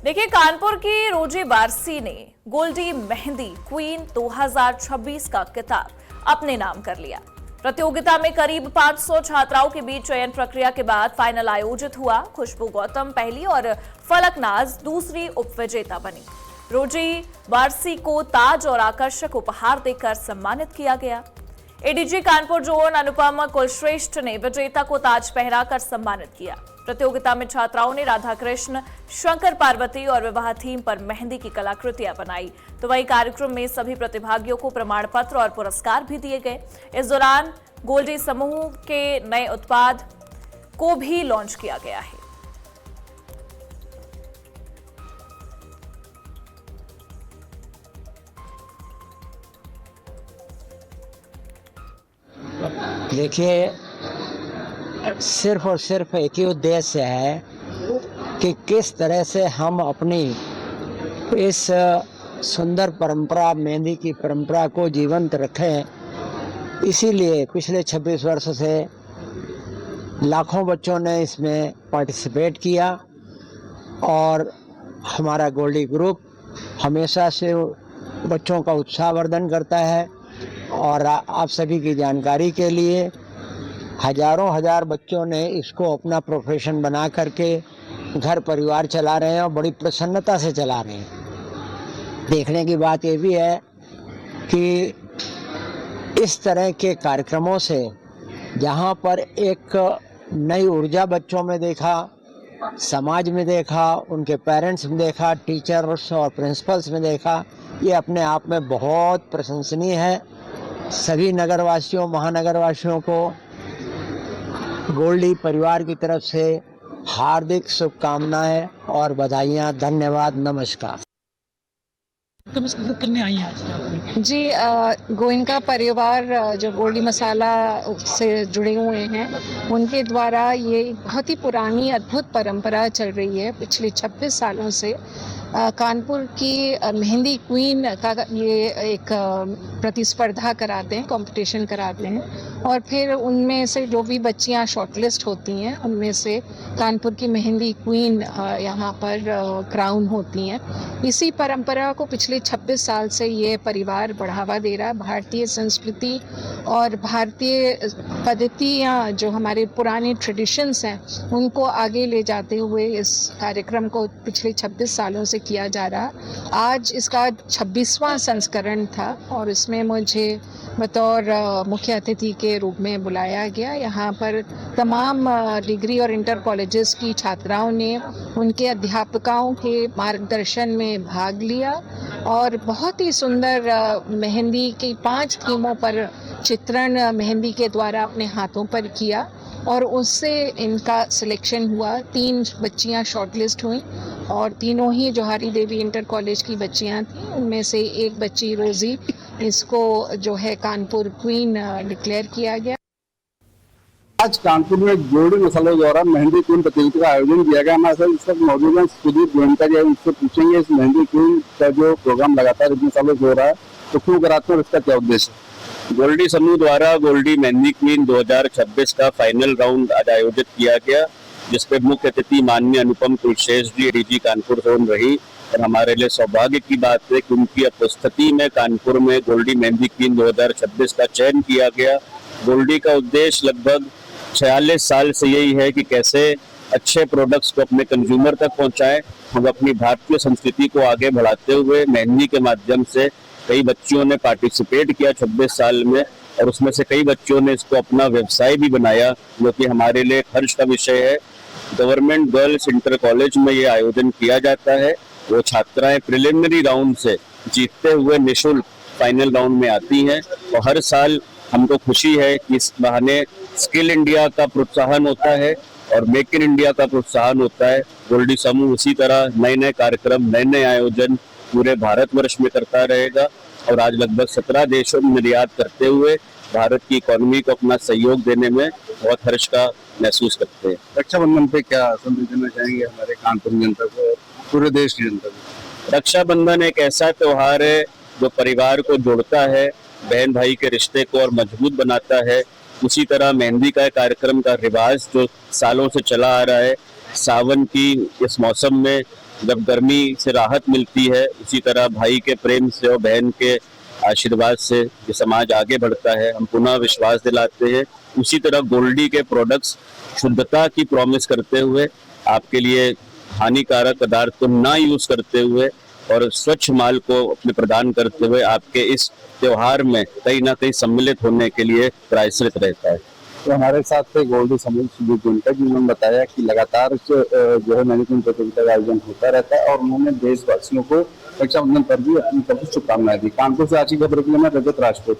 देखिए, कानपुर की रोजी बारसी ने गोल्डी मेहंदी क्वीन 2026 का खिताब अपने नाम कर लिया। प्रतियोगिता में करीब 500 छात्राओं के बीच चयन प्रक्रिया के बाद फाइनल आयोजित हुआ। खुशबू गौतम पहली और फलक नाज दूसरी उपविजेता बनी। रोजी बारसी को ताज और आकर्षक उपहार देकर सम्मानित किया गया। एडीजी कानपुर जोन अनुपम कुलश्रेष्ठ ने विजेता को ताज पहनाकर सम्मानित किया। प्रतियोगिता में छात्राओं ने राधा कृष्ण, शंकर पार्वती और विवाह थीम पर मेहंदी की कलाकृतियां बनाई। तो वही कार्यक्रम में सभी प्रतिभागियों को प्रमाण पत्र और पुरस्कार भी दिए गए। इस दौरान गोल्डी समूह के नए उत्पाद को भी लॉन्च किया गया है। देखिए, सिर्फ और सिर्फ एक ही उद्देश्य है कि किस तरह से हम अपनी इस सुंदर परंपरा, मेहंदी की परंपरा को जीवंत रखें। इसीलिए पिछले 26 वर्ष से लाखों बच्चों ने इसमें पार्टिसिपेट किया और हमारा गोल्डी ग्रुप हमेशा से बच्चों का उत्साहवर्धन करता है। और आप सभी की जानकारी के लिए हजारों हजार बच्चों ने इसको अपना प्रोफेशन बना करके घर परिवार चला रहे हैं और बड़ी प्रसन्नता से चला रहे हैं। देखने की बात ये भी है कि इस तरह के कार्यक्रमों से जहाँ पर एक नई ऊर्जा बच्चों में देखा, समाज में देखा, उनके पेरेंट्स में देखा, टीचर्स और प्रिंसिपल्स में देखा, ये अपने आप में बहुत प्रशंसनीय है। सभी नगरवासियों, महानगरवासियों को गोल्डी परिवार की तरफ से हार्दिक शुभकामनाएं और बधाइयाँ। धन्यवाद, नमस्कार। करने आई हैं जी, गोइंका परिवार जो गोल्डी मसाला से जुड़े हुए हैं, उनके द्वारा ये बहुत ही पुरानी अद्भुत परंपरा चल रही है। पिछले 26 सालों से कानपुर की मेहंदी क्वीन का ये एक प्रतिस्पर्धा कराते हैं, कंपटीशन कराते हैं और फिर उनमें से जो भी बच्चियां शॉर्टलिस्ट होती हैं उनमें से कानपुर की मेहंदी क्वीन यहाँ पर क्राउन होती हैं। इसी परंपरा को पिछले 26 साल से ये परिवार बढ़ावा दे रहा है। भारतीय संस्कृति और भारतीय पद्धतियाँ, जो हमारे पुराने ट्रेडिशंस हैं, उनको आगे ले जाते हुए इस कार्यक्रम को पिछले 26 सालों से किया जा रहा। आज इसका 26वां संस्करण था और इसमें मुझे बतौर मुख्य अतिथि के रूप में बुलाया गया। यहाँ पर तमाम डिग्री और इंटर कॉलेजेस की छात्राओं ने उनके अध्यापकों के मार्गदर्शन में भाग लिया और बहुत ही सुंदर मेहंदी की 5 थीमों पर चित्रण मेहंदी के द्वारा अपने हाथों पर किया और उससे इनका सिलेक्शन हुआ। 3 बच्चियां शॉर्टलिस्ट हुई और तीनों ही जोहारी देवी इंटर कॉलेज की बच्चियां थीं। उनमें से एक बच्ची रोजी, इसको जो है कानपुर क्वीन डिक्लेयर किया गया। आज कानपुर में गोल्डी मसाला द्वारा मेहंदी क्वीन प्रतियोगिता का आयोजन किया गया। हमारे साथ इस वक्त मौजूद है सुदीप गोयनका जी, उनसे पूछेंगे इस मेहंदी क्वीन का जो प्रोग्राम लगातार इतने सालों से हो रहा है तो क्यों कराते हैं और इसका क्या उद्देश्य है? गोल्डी समूह द्वारा गोल्डी मेहंदी क्वीन 2026 का फाइनल राउंड आज आयोजित किया गया, जिसपे मुख्य अतिथि माननीय अनुपम कुलश्रेष्ठ जी एडीजी कानपुर जोन रही। और हमारे लिए सौभाग्य की बात है कि उनकी उपस्थिति में कानपुर में गोल्डी मेहंदी क्वीन 2026 का चयन किया गया। गोल्डी का उद्देश्य लगभग 46 साल से यही है कि कैसे अच्छे प्रोडक्ट्स को अपने कंज्यूमर तक पहुंचाएं। हम अपनी भारतीय संस्कृति को आगे बढ़ाते हुए मेहंदी के माध्यम से कई बच्चियों ने पार्टिसिपेट किया 26 साल में और उसमें से कई बच्चों ने इसको अपना व्यवसाय भी बनाया, जो कि हमारे लिए हर्ष का विषय है। गवर्नमेंट गर्ल्स इंटर कॉलेज में ये आयोजन किया जाता है। वो छात्राएं प्रिलिमिनरी राउंड से जीतते हुए निःशुल्क फाइनल राउंड में आती हैं और हर साल हमको खुशी है कि इस बहाने स्किल इंडिया का प्रोत्साहन होता है और मेक इन इंडिया का प्रोत्साहन होता है। गोल्डी समूह इसी तरह नए नए कार्यक्रम, नए नए आयोजन पूरे भारतवर्ष में करता रहेगा और आज लगभग 17 देशों में निर्यात करते हुए भारत की इकोनॉमी को अपना सहयोग देने में बहुत हर्ष का महसूस करते हैं। रक्षाबंधन पे क्या संदेश देना चाहेंगे हमारे कानपुर जनता को, पूरे देश की जनता को? रक्षाबंधन एक ऐसा त्योहार है जो परिवार को जोड़ता है, बहन भाई के रिश्ते को और मजबूत बनाता है। उसी तरह मेहंदी का कार्यक्रम का रिवाज जो सालों से चला आ रहा है, सावन की इस मौसम में जब गर्मी से राहत मिलती है, उसी तरह भाई के प्रेम से और बहन के आशीर्वाद से ये समाज आगे बढ़ता है। हम पुनः विश्वास दिलाते हैं। उसी तरह गोल्डी के प्रोडक्ट्स शुद्धता की प्रॉमिस करते हुए, आपके लिए हानिकारक पदार्थ को ना यूज करते हुए और स्वच्छ माल को अपने प्रदान करते हुए आपके इस त्योहार में कहीं ना कहीं सम्मिलित होने के लिए प्रयासरत रहता है। तो हमारे साथ थे गोल्डी समूह सुदीप गोयनका, जिन्होंने बताया कि लगातार जो है मैनेजमेंट प्रतियोगिता का आयोजन होता रहता है और उन्होंने देशवासियों को रक्षाबंधन पर भी अपनी तरफ से शुभकामनाएं दी। कानपुर से आज की खबर के लिए मैं रजत राजपूत।